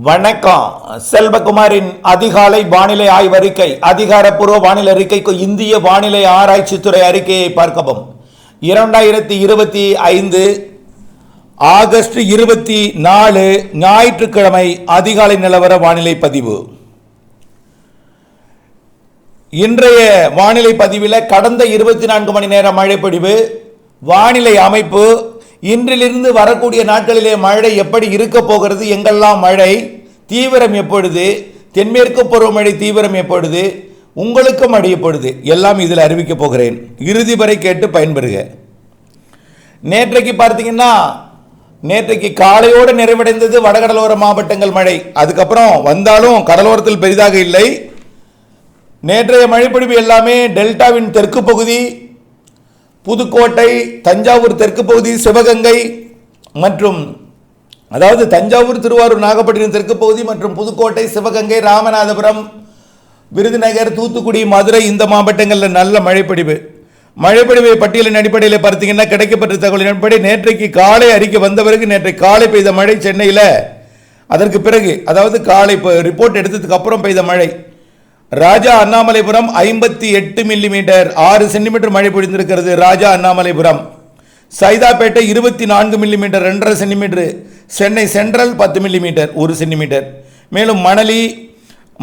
வணக்கம். செல்வகுமாரின் அதிகாலை வானிலை ஆய்வறிக்கை. அதிகாரப்பூர்வ வானிலை அறிக்கைக்கு இந்திய வானிலை ஆராய்ச்சித்துறை அறிக்கையை பார்க்கவும். 2025 ஆகஸ்ட் 24 ஞாயிற்றுக்கிழமை அதிகாலை நிலவர வானிலை பதிவு. இன்றைய வானிலை பதிவில் கடந்த 24 மணி நேர மழைப்பொழிவு, வானிலை அமைப்பு, இன்றிலிருந்து வரக்கூடிய நாட்களிலே மழை எப்படி இருக்க போகிறது, எங்கெல்லாம் மழை, தீவிரம் எப்பொழுது, தென்மேற்கு பருவமழை தீவிரம் எப்பொழுது, உங்களுக்கு மழை எப்பொழுது, எல்லாம் இதில் அறிவிக்க போகிறேன். இறுதி வரை கேட்டு பயன்பெறுக. நேற்றைக்கு பார்த்தீங்கன்னா, நேற்றைக்கு காலையோடு நிறைவடைந்தது வடகடலோர மாவட்டங்கள் மழை. அதுக்கப்புறம் வந்தாலும் கடலோரத்தில் பெரிதாக இல்லை. நேற்றைய மழைப்பொழிவு எல்லாமே டெல்டாவின் தெற்கு பகுதி, புதுக்கோட்டை, தஞ்சாவூர் தெற்கு பகுதி, சிவகங்கை மற்றும் அதாவது தஞ்சாவூர், திருவாரூர், நாகப்பட்டினம் தெற்கு பகுதி மற்றும் புதுக்கோட்டை, சிவகங்கை, ராமநாதபுரம், விருதுநகர், தூத்துக்குடி, மதுரை இந்த மாவட்டங்களில் நல்ல மழைப்பொழிவு. மழைப்பொழிவை பட்டியலின் அடிப்படையில் பார்த்தீங்கன்னா, கிடைக்கப்பட்ட தகவலின் அடிப்படை நேற்றைக்கு காலை அறிக்கை வந்த பிறகு நேற்றைக்கு காலை பெய்த மழை சென்னையில், அதற்கு பிறகு அதாவது காலை ரிப்போர்ட் எடுத்ததுக்கு அப்புறம் பெய்த மழை. ராஜா அண்ணாமலைபுரம் 58 மில்லிமீட்டர் 6 சென்டிமீட்டர் மழை பொழிந்திருக்கிறது. Raja Annamalaipuram. Saidapet 24 millimetre 2.5 centimetre. Chennai Central 10 millimetre 1 centimetre. மேலும் மணலி,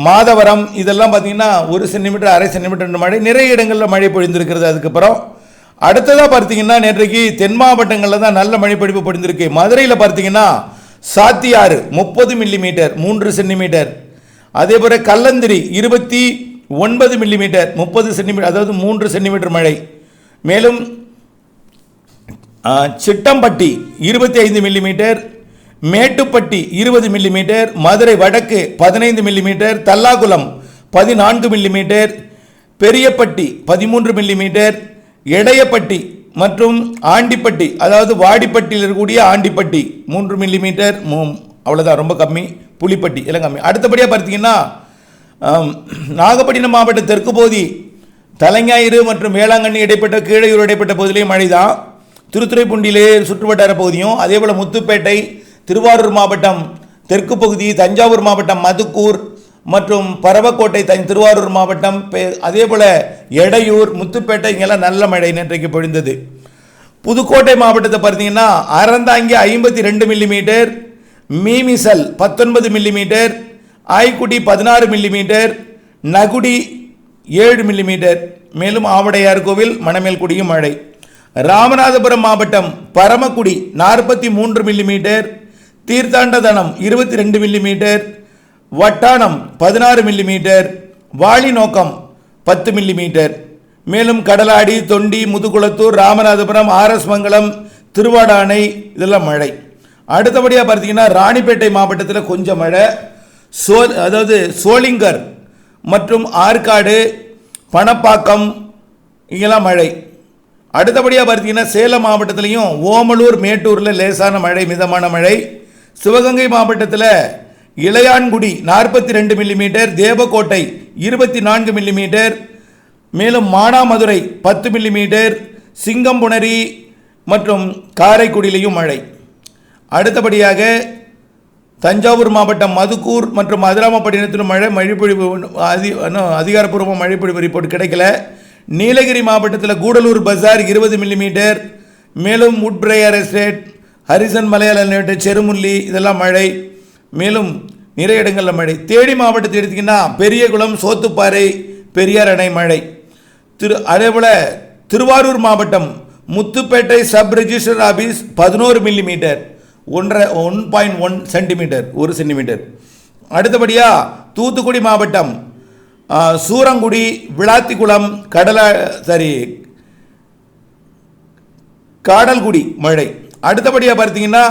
மாதவரம் இதெல்லாம் பார்த்தீங்கன்னா 1 சென்டிமீட்டர் 1/2 சென்டிமீட்டர் மழை நிறைய இடங்களில் மழை பொழிந்திருக்கிறது. அதுக்கப்புறம் அடுத்ததாக பார்த்தீங்கன்னா, நேற்றைக்கு தென் மாவட்டங்களில் தான் நல்ல மழை பொழிவு பொழிந்திருக்கு. மதுரையில் பார்த்தீங்கன்னா சாத்தியாறு 30 மில்லிமீட்டர் 3 சென்டிமீட்டர். அதே போல கல்லந்திரி 29 மில்லிமீட்டர் 30 சென்டிமீட்டர், அதாவது 3 சென்டிமீட்டர் மழை. மேலும் சிட்டம்பட்டி 25 மில்லிமீட்டர், மேட்டுப்பட்டி 20 மில்லிமீட்டர், மதுரை வடக்கு 15 millimetre, Thallakulam 14 millimetre, Periyapatti 13 millimetre, Edayapatti மற்றும் ஆண்டிப்பட்டி, அதாவது வாடிப்பட்டியில் இருக்கக்கூடிய ஆண்டிப்பட்டி 3 மில்லிமீட்டர். அவ்வளோதான், ரொம்ப கம்மி. புலிப்பட்டி எல்லாம் கம்மி. அடுத்தபடியாக பார்த்தீங்கன்னா, நாகப்பட்டினம் மாவட்ட தெற்கு பகுதி, தலைஞாயிறு மற்றும் வேளாங்கண்ணி இடைப்பட்ட, கீழையூர் இடைப்பட்ட பகுதியிலேயும் மழை தான். திருத்துறைப்பூண்டியிலே சுற்றுவட்டார பகுதியும், அதே போல் முத்துப்பேட்டை, திருவாரூர் மாவட்டம் தெற்கு பகுதி, தஞ்சாவூர் மாவட்டம் மதுக்கூர் மற்றும் பரவக்கோட்டை திருவாரூர் மாவட்டம், அதே போல் எடையூர், முத்துப்பேட்டை இங்கெல்லாம் நல்ல மழை நேற்றைக்கு பொழிந்தது. புதுக்கோட்டை மாவட்டத்தை பார்த்தீங்கன்னா, Aranthangi 52 millimetre, Mimisal 19 millimetre, Aykudi 16 millimetre, Nagudi 7 millimetre. மேலும் ஆவடையார் கோவில், மணமேல்குடியும் மழை. ராமநாதபுரம் மாவட்டம் Paramakudi 43 millimetre, Theerthandathanam 22 millimetre, Vattanam 16 millimetre, Valinokkam 10 millimetre. மேலும் கடலாடி, தொண்டி, முதுகுளத்தூர், ராமநாதபுரம், ஆர்எஸ் மங்கலம், திருவாடானை இதெல்லாம் மழை. அடுத்தபடியாக பார்த்தீங்கன்னா, ராணிப்பேட்டை மாவட்டத்தில் கொஞ்சம் மழை. அதாவது சோளிங்கர் மற்றும் ஆற்காடு, பணப்பாக்கம் இங்கெல்லாம் மழை. அடுத்தபடியாக பார்த்தீங்கன்னா, சேலம் மாவட்டத்திலையும் ஓமலூர், மேட்டூரில் லேசான மழை, மிதமான மழை. சிவகங்கை மாவட்டத்தில் இளையான்குடி 42 மில்லிமீட்டர், தேவக்கோட்டை 24 மில்லிமீட்டர், மேலும் மானாமதுரை 10 மில்லிமீட்டர், சிங்கம்புணரி மற்றும் காரைக்குடியிலையும் மழை. அடுத்தபடியாக தஞ்சாவூர் மாவட்டம் மதுக்கூர் மற்றும் மதுராமப்பட்டினத்திலும் மழைப்பொழிவு அதிகாரப்பூர்வ மழைப்பொழிவு ரிப்போர்ட் கிடைக்கல. நீலகிரி மாவட்டத்தில் கூடலூர் பஜார் 20 மில்லிமீட்டர், மேலும் உட்பிரேயர் எஸ்டேட், ஹரிசன் மலையாள செருமுல்லி இதெல்லாம் மழை. மேலும் நிறைய இடங்களில் மழை. தேனி மாவட்டத்தை எடுத்திங்கன்னா பெரியகுளம், சோத்துப்பாறை, பெரியார் அணை மழை. அதேபோல் திருவாரூர் மாவட்டம் Muthupettai sub register office 11 millimetre 1.1 centimetre 1 centimetre. அடுத்தபடியாக தூத்துக்குடி மாவட்டம் சூரங்குடி, விளாத்திக்குளம், காடல்குடி மழை. அடுத்தபடியாக பார்த்தீங்கன்னா,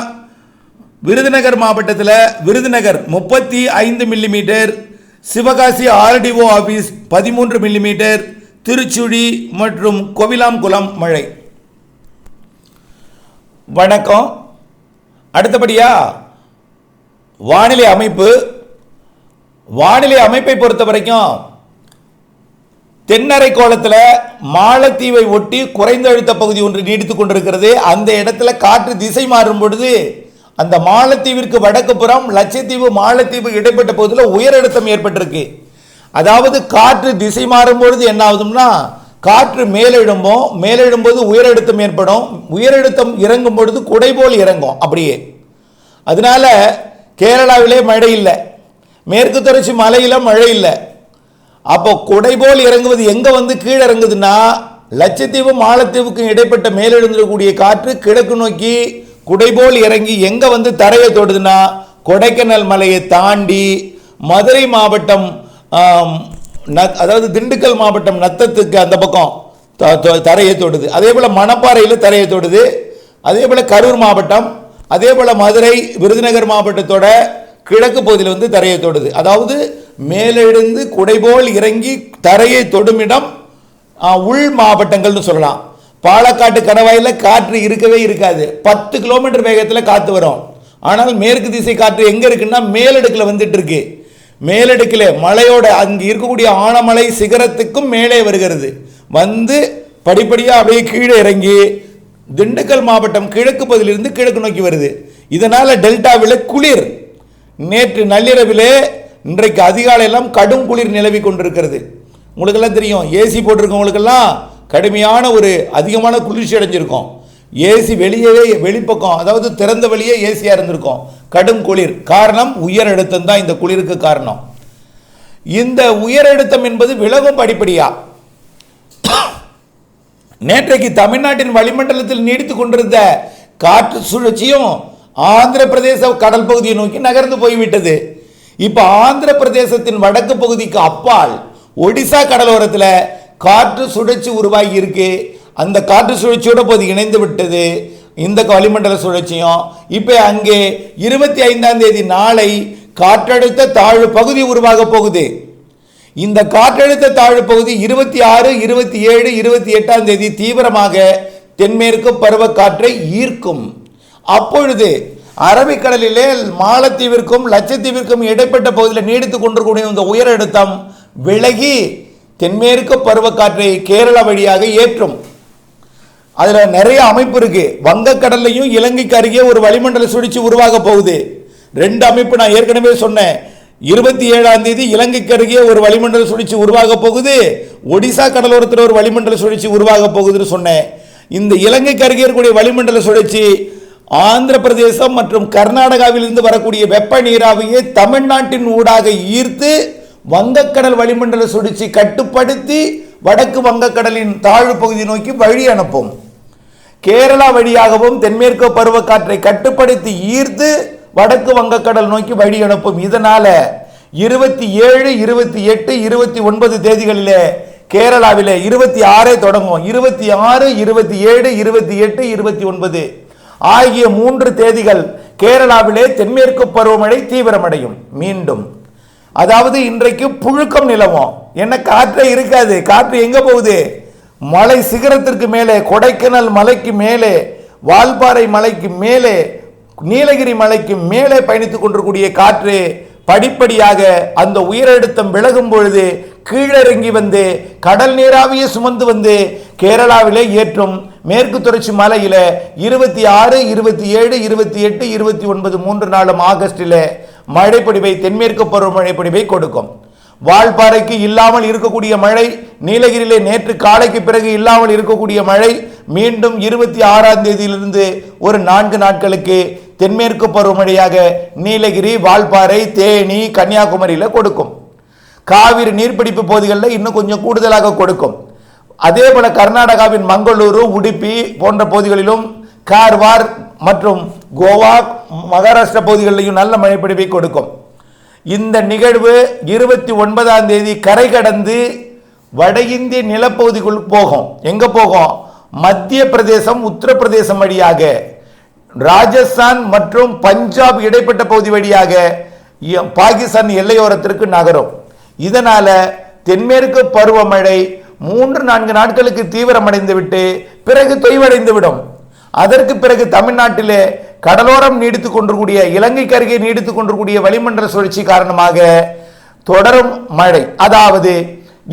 விருதுநகர் மாவட்டத்தில் Virudhunagar 35 millimetre, Sivakasi RTO office 13 millimetre, Tiruchuli மற்றும் கோவிலாம்குளம் மழை. வணக்கம். அடுத்தபடியா வானிலை அமைப்பு. வானிலை அமைப்பை பொறுத்த வரைக்கும் தென்னரை கோளத்தில் மாலத்தீவை ஒட்டி குறைந்த அழுத்த பகுதி ஒன்று நீடித்துக் கொண்டிருக்கிறது. அந்த இடத்துல காற்று திசை மாறும் பொழுது அந்த மாலத்தீவிற்கு வடக்கு புறம் லட்சத்தீவு மாலத்தீவு இடைப்பட்ட பகுதியில் உயரழுத்தம் ஏற்பட்டிருக்கு. அதாவது காற்று திசை மாறும் பொழுது என்ன ஆகுதுன்னா, காற்று மேலெழும்போது உயரழுத்தம் ஏற்படும், உயரழுத்தம் இறங்கும் பொழுது குடை போல் இறங்கும் அப்படியே. அதனால கேரளாவிலே மழை இல்லை, மேற்கு தொடர்ச்சி மலையில் மழை இல்லை. அப்போ குடை போல் இறங்குவது எங்கே வந்து கீழே இறங்குதுன்னா, லட்சத்தீவு மாலத்தீவுக்கு இடைப்பட்ட மேலெழுந்திருக்கக்கூடிய காற்று கிழக்கு நோக்கி குடைபோல் இறங்கி எங்கே வந்து தரையை தொடுதுன்னா, கொடைக்கானல் மலையை தாண்டி மதுரை மாவட்டம், அதாவது திண்டுக்கல் மாவட்டம் நத்தத்துக்கு அந்த பக்கம் தரையை தொடுது. அதே போல் மணப்பாறையில் தரையை தொடுது. அதே போல் கரூர் மாவட்டம், அதே போல் மதுரை விருதுநகர் மாவட்டத்தோட கிழக்கு பகுதியில் வந்து தரையை தொடுது. அதாவது மேலெழுந்து குடைபோல் இறங்கி தரையை தொடுமிடம் உள் மாவட்டங்கள்னு சொல்லலாம். பாலக்காட்டு கணவாயில் காற்று இருக்கவே இருக்காது, 10 கிலோமீட்டர் வேகத்தில் காற்று வரும். ஆனால் மேற்கு திசை காற்று எங்கே இருக்குன்னா மேலடுக்கில் வந்துட்டு இருக்கு. மேலடுக்கில் மலையோட அங்கே இருக்கக்கூடிய ஆனமலை சிகரத்துக்கும் மேலே வருகிறது, வந்து படிப்படியாக அப்படியே கீழே இறங்கி திண்டுக்கல் மாவட்டம் கிழக்கு பகுதியிலிருந்து கிழக்கு நோக்கி வருது. இதனால் டெல்டாவில் குளிர், நேற்று நள்ளிரவிலே இன்றைக்கு அதிகாலையெல்லாம் கடும் குளிர் நிலவி கொண்டிருக்கிறது. உங்களுக்கெல்லாம் தெரியும், ஏசி போட்டிருக்கவங்களுக்கெல்லாம் கடுமையான ஒரு அதிகமான குளிர்ச்சி அடைஞ்சிருக்கும். ஏசி வெளிப்பக்கம், அதாவது திறந்த வெளியே ஏசியாக இருந்திருக்கும். கடும் குளிர் காரணம் உயர் அழுத்தம் தான் இந்த குளிருக்கு காரணம். இந்த உயர் அழுத்தம் என்பது விலகும் படிப்படியா. நேற்றைக்கு தமிழ்நாட்டின் வளிமண்டலத்தில் நீடித்துக் கொண்டிருந்த காற்று சுழற்சியும் ஆந்திர பிரதேச கடல் பகுதியை நோக்கி நகர்ந்து போய்விட்டது. இப்ப ஆந்திர பிரதேசத்தின் வடக்கு பகுதிக்கு அப்பால் ஒடிசா கடலோரத்தில் காற்று சுழற்சி உருவாகி இருக்கு. அந்த காற்று சுழற்சியோட போது இணைந்து விட்டது இந்த வளிமண்டல சுழற்சியும். இப்போ அங்கே 25ஆம் தேதி நாளை காற்றழுத்த தாழ்வு பகுதி உருவாக போகுது. இந்த காற்றழுத்த தாழ்வு பகுதி 26, 27, 28ஆம் தேதி தீவிரமாக தென்மேற்கு பருவக்காற்றை ஈர்க்கும். அப்பொழுது அரபிக்கடலிலே மாலத்தீவிற்கும் லட்சத்தீவிற்கும் இடைப்பட்ட பகுதியில் நீடித்துக் கொண்டிருக்கூடிய இந்த உயர் அழுத்தம் விலகி தென்மேற்கு பருவக்காற்றை கேரளா வழியாக ஏற்றும். அதில் நிறைய அமைப்பு இருக்கு. வங்கக்கடல்லையும் இலங்கைக்கு அருகே ஒரு வளிமண்டல சுழற்சி உருவாக போகுது. 2 அமைப்பு நான் ஏற்கனவே சொன்னேன். 27ஆம் தேதி இலங்கைக்கு அருகே ஒரு வளிமண்டல சுழற்சி உருவாக போகுது, ஒடிசா கடலோரத்தில் ஒரு வளிமண்டல சுழற்சி உருவாக போகுதுன்னு சொன்னேன். இந்த இலங்கைக்கு அருகே இருக்கக்கூடிய வளிமண்டல சுழற்சி ஆந்திர பிரதேசம் மற்றும் கர்நாடகாவிலிருந்து வரக்கூடிய வெப்ப நீராவியை தமிழ்நாட்டின் ஊடாக ஈர்த்து வங்கக்கடல் வளிமண்டல சுழற்சி கட்டுப்படுத்தி வடக்கு வங்கக்கடலின் தாழ்வு பகுதி நோக்கி வழி அனுப்பும். கேரளா வழியாகவும் தென்மேற்கு பருவக்காற்றை கட்டுப்படுத்தி ஈர்த்து வடக்கு வங்கக்கடல் நோக்கி வழி அனுப்பும். இதனால 27, 28, 29 தேதிகளிலே கேரளாவிலே 26 தொடங்கும். 26, 27, 28, 29 ஆகிய 3 தேதிகள் கேரளாவிலே தென்மேற்கு பருவமழை தீவிரமடையும். மீண்டும் அதாவது இன்றைக்கு புழுக்கம் நிலவும். என்ன காற்றே இருக்காது. காற்று எங்க போகுது? மலை சிகரத்திற்கு மேலே, கொடைக்கானல் மலைக்கு மேலே, வால்பாறை மலைக்கு மேலே, நீலகிரி மலைக்கு மேலே பயணித்துக் கொண்டிருக்கூடிய காற்று படிப்படியாக அந்த உயரழுத்தம் விலகும் பொழுது கீழிறங்கி வந்து கடல் நீராவியை சுமந்து வந்து கேரளாவிலே ஏற்றும். மேற்கு தொடர்ச்சி மலையில 26, 27, 28, 29 3 நாளும் ஆகஸ்டில் மழைப்பொழிவை தென்மேற்கு பருவமழை பொழிவை கொடுக்கும். வால்பாறைக்கு இல்லாமல் இருக்கக்கூடிய மழை, நீலகிரியிலே நேற்று காலைக்கு பிறகு இல்லாமல் இருக்கக்கூடிய மழை மீண்டும் 26ஆம் தேதியிலிருந்து ஒரு 4 நாட்களுக்கு தென்மேற்கு பருவமழையாக நீலகிரி, வால்பாறை, தேனி, கன்னியாகுமரியில் கொடுக்கும். காவிரி நீர்பிடிப்பு பகுதிகளில் இன்னும் கொஞ்சம் கூடுதலாக கொடுக்கும். அதே போல கர்நாடகாவின் மங்களூரு, உடுப்பி போன்ற பகுதிகளிலும், கார்வார் மற்றும் கோவா, மகாராஷ்டிரா பகுதிகளிலும் நல்ல மழைப்பொழிவை கொடுக்கும். இந்த நிகழ்வு 29ஆம் தேதி கரை கடந்து வட இந்திய நிலப்பகுதிக்குள் போகும். எங்க போகும்? மத்திய பிரதேசம், உத்தரப்பிரதேசம் வழியாக, ராஜஸ்தான் மற்றும் பஞ்சாப் இடைப்பட்ட பகுதி வழியாக பாகிஸ்தான் எல்லையோரத்திற்கு நகரும். இதனால தென்மேற்கு பருவமழை 3-4 நாட்களுக்கு தீவிரமடைந்து விட்டு பிறகு தொய்வடைந்து விடும். அதற்கு பிறகு தமிழ்நாட்டிலே கடலோரம் நீடித்துக் கொண்டிருக்கூடிய, இலங்கைக்கு அருகே நீடித்துக் கொண்டிருக்கூடிய வளிமண்டல சுழற்சி காரணமாக தொடரும் மழை, அதாவது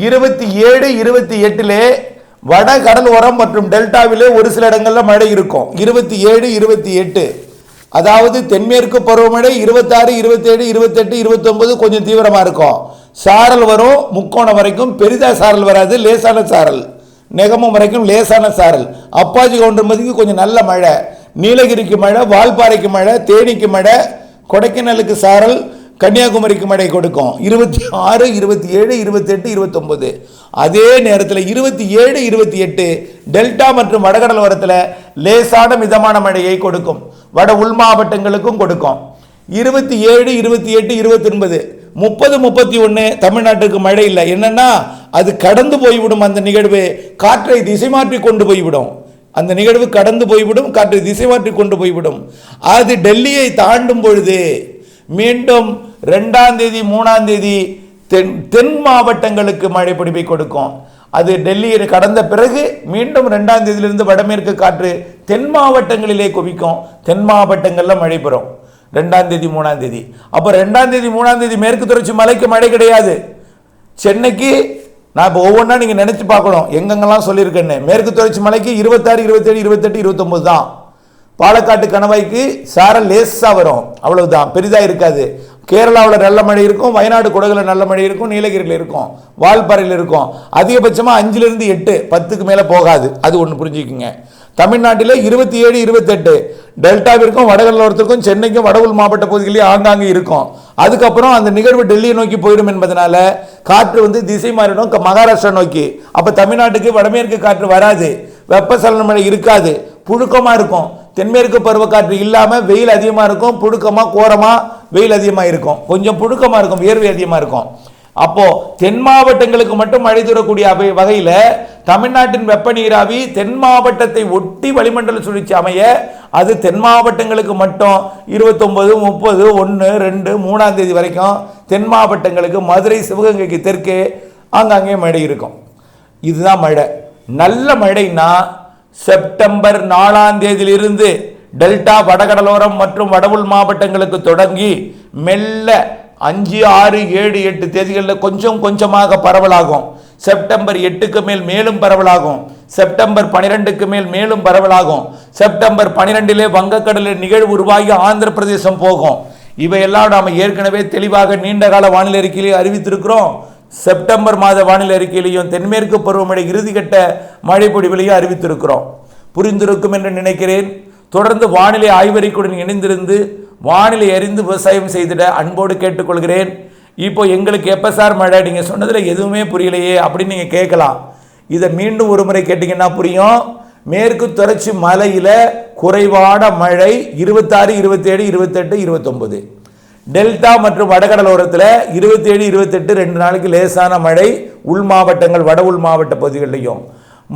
27, 28 வட கடலோரம் மற்றும் டெல்டாவிலே ஒரு சில இடங்களில் மழை இருக்கும். 27, 28 அதாவது தென்மேற்கு பருவமழை 26, 27, 28, 29 கொஞ்சம் தீவிரமாக இருக்கும். சாரல் வரும், முக்கோணம் வரைக்கும். பெரிதாக சாரல் வராது, லேசான சாரல். நெகமம் வரைக்கும் லேசான சாரல். அப்பாச்சி கவுண்டமதிக்கு கொஞ்சம் நல்ல மழை. நீலகிரிக்கு மழை, வால்பாறைக்கு மழை, தேனிக்கு மழை, கொடைக்கானலுக்கு சாரல், கன்னியாகுமரிக்கு மழை கொடுக்கும். 26, 27, 28, 29. அதே நேரத்தில் 27, 28 டெல்டா மற்றும் வடகடலோரத்தில் லேசான மிதமான மழையை கொடுக்கும். வட உள் மாவட்டங்களுக்கும் கொடுக்கும். 27, 28, 29, 30, 31 தமிழ்நாட்டுக்கு மழை இல்லை. என்னன்னா அது கடந்து போய்விடும். அந்த நிகழ்வு காற்றை திசை மாற்றி கொண்டு போய்விடும். அந்த நிகழ்வு கடந்து போய்விடும், காற்றை திசை மாற்றி கொண்டு போய்விடும். அது டெல்லியை தாண்டும் பொழுது மீண்டும் 2ஆம் தேதி 3ஆம் தேதி தென் மாவட்டங்களுக்கு மழை பொழிவை கொடுக்கும். அது டெல்லியை கடந்த பிறகு மீண்டும் 2ஆம் தேதியிலிருந்து வடமேற்கு காற்று தென் மாவட்டங்களிலே குவிக்கும். தென் மாவட்டங்களில் மழை பெறும் 2ஆம் தேதி 3ஆம் தேதி. அப்போ 2ஆம் தேதி 3ஆம் தேதி மேற்கு தொடர்ச்சி மலைக்கு மழை கிடையாது. சென்னைக்கு நான் இப்போ ஒவ்வொன்றா நீங்கள் நினச்சி பார்க்கணும் எங்கெங்கெல்லாம் சொல்லியிருக்கேன்னு. மேற்கு தொடர்ச்சி மலைக்கு 26, 27, 28, 29 தான். பாலக்காட்டு கணவாய்க்கு சாரல் லேசாக வரும், அவ்வளவுதான், பெரிதாக இருக்காது. கேரளாவில் நல்ல மழை இருக்கும், வயநாடு குடகுல நல்ல மழை இருக்கும், நீலகிரியில் இருக்கும், வால்பாறையில் இருக்கும். அதிகபட்சமாக 5லிருந்து 8, 10க்கு மேலே போகாது. அது ஒன்று புரிஞ்சுக்குங்க. தமிழ்நாட்டில் 27, 28 டெல்டாவிற்கும் வடகடலோரத்திற்கும் சென்னைக்கும் வட உள் மாவட்ட பகுதிகளில் ஆங்காங்கே இருக்கும். அதுக்கப்புறம் அந்த நிகழ்வு டெல்லியை நோக்கி போயிடும் என்பதனால காற்று திசை மாறிடும் மகாராஷ்டிரா நோக்கி. அப்போ தமிழ்நாட்டுக்கு வடமேற்கு காற்று வராது, வெப்பசலன மழை இருக்காது, புழுக்கமாக இருக்கும். தென்மேற்கு பருவக்காற்று இல்லாமல் வெயில் அதிகமாக இருக்கும், புழுக்கமாக கோரமாக வெயில் அதிகமாக இருக்கும், கொஞ்சம் புழுக்கமாக இருக்கும், வியர்வை அதிகமாக இருக்கும். அப்போ தென் மாவட்டங்களுக்கு மட்டும் மழை தரக்கூடிய வகையில் தமிழ்நாட்டின் வெப்ப நீராவி தென் மாவட்டத்தை ஒட்டி வளிமண்டல சுழற்சி அமைய அது தென் மாவட்டங்களுக்கு மட்டும் 29, 30, 1, 2, 3ஆம் தேதி வரைக்கும் தென் மாவட்டங்களுக்கு மதுரை, சிவகங்கைக்கு தெற்கே ஆங்காங்கே மழை இருக்கும். இதுதான் மழை. நல்ல மழைன்னா செப்டம்பர் 4ஆம் தேதியிலிருந்து டெல்டா, வடகடலோரம் மற்றும் வடவுள் மாவட்டங்களுக்கு தொடங்கி மெல்ல 5, 6, 7, 8 தேதிகளில் கொஞ்சம் கொஞ்சமாக பரவலாகும். செப்டம்பர் 8க்கு மேல் மேலும் பரவலாகும். செப்டம்பர் 12க்கு மேல் மேலும் பரவலாகும். செப்டம்பர் 12லே வங்கக்கடலில் நிகழ்வு உருவாகி ஆந்திர பிரதேசம் போகும். இவையெல்லாம் நாம் ஏற்கனவே தெளிவாக நீண்டகால வானிலை அறிக்கையிலே அறிவித்திருக்கிறோம். செப்டம்பர் மாத வானிலை அறிக்கையிலையும் தென்மேற்கு பருவமழை இறுதிக்கட்ட மழை பொழிவிலையும் அறிவித்திருக்கிறோம். புரிந்திருக்கும் என்று நினைக்கிறேன். தொடர்ந்து வானிலை ஆய்வறிக்கையுடன் இணைந்திருந்து வானிலை அறிந்து விவசாயம் செய்திட அன்போடு கேட்டுக்கொள்கிறேன். இப்போ எங்களுக்கு எப்போ சார் மழை, நீங்கள் சொன்னதில் எதுவுமே புரியலையே அப்படின்னு நீங்கள் கேட்கலாம். இதை மீண்டும் ஒரு முறை கேட்டிங்கன்னா புரியும். மேற்கு தொடர்ச்சி மலையில் குறைவான மழை 26, 27, 28, 29. டெல்டா மற்றும் வடகடலோரத்தில் 27, 28 2 நாளைக்கு லேசான மழை உள் மாவட்டங்கள், வட உள் மாவட்ட பகுதிகளிலையும்.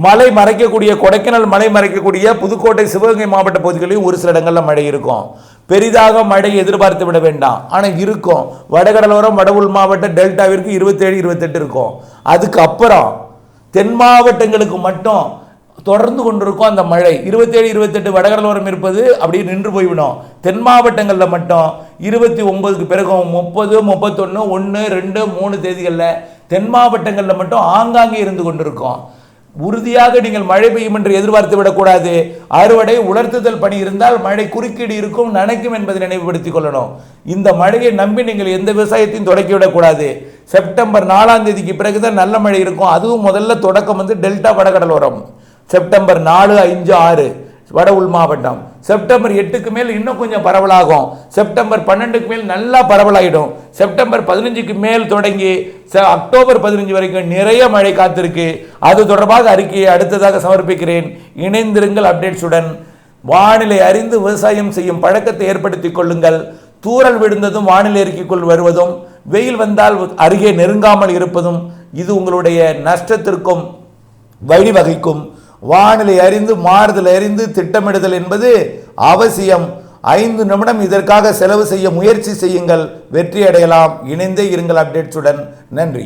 மலை மறைக்கக்கூடிய கொடைக்கானல் மலை மறைக்கக்கூடிய புதுக்கோட்டை, சிவகங்கை மாவட்ட பகுதிகளிலும் ஒரு சில இடங்களில் மழை இருக்கும். பெரிதாக மழை எதிர்பார்த்து விட வேண்டாம், ஆனால் இருக்கும். வடகடலோரம், வட உள் மாவட்ட டெல்டாவிற்கு 27, 28 இருக்கும். அதுக்கப்புறம் தென் மாவட்டங்களுக்கு மட்டும் தொடர்ந்து கொண்டிருக்கும் அந்த மழை. 27, 28 வடகடலோரம் இருப்பது அப்படியே நின்று போய்விடும். தென் மாவட்டங்களில் மட்டும் 29க்கு பிறகும் 30, 31, 1, 2, 3 தேதிகளில் தென் மாவட்டங்களில் மட்டும் ஆங்காங்கே இருந்து கொண்டிருக்கும். உறுதியாக நீங்கள் மழை பெய்யும் என்று எதிர்பார்த்து விடக்கூடாது. அறுவடை, உலர்த்துதல் பணி இருந்தால் மழை குறுக்கீடு இருக்கும், நனைக்கும் என்பதை நினைவுபடுத்திக் கொள்ளணும். இந்த மழையை நம்பி நீங்கள் எந்த விவசாயத்தையும் தொடக்கிவிடக்கூடாது. செப்டம்பர் 4ஆம் தேதிக்கு பிறகுதான் நல்ல மழை இருக்கும். அதுவும் முதல்ல தொடக்கம் டெல்டா, வடகடலோரம். செப்டம்பர் 4, 5, 6 வட உள் மாவட்டம். செப்டம்பர் 8க்கு மேல் இன்னும் கொஞ்சம் பரவலாகும். செப்டம்பர் 12க்கு மேல் நல்லா பரவலாயிடும். செப்டம்பர் 15க்கு மேல் தொடங்கி அக்டோபர் 15 வரைக்கும் நிறைய மழை காத்திருக்கு. அது தொடர்பாக அறிக்கையை அடுத்ததாக சமர்ப்பிக்கிறேன். இணைந்திருங்கள் அப்டேட்ஸுடன். வானிலை அறிந்து விவசாயம் செய்யும் பழக்கத்தை ஏற்படுத்திக் கொள்ளுங்கள். தூறல் விழுந்ததும் வானிலை அறிக்கைக்குள் வருவதும், வெயில் வந்தால் அருகே நெருங்காமல் இருப்பதும் இது உங்களுடைய நஷ்டத்திற்கும் வழிவகைக்கும். வானிலை அறிந்து, மாறுதல் அறிந்து திட்டமிடுதல் என்பது அவசியம். 5 நிமிடம் இதற்காக செலவு செய்ய முயற்சி செய்யுங்கள், வெற்றி அடையலாம். இணைந்தே இருங்கள் அப்டேட்ஸுடன். நன்றி.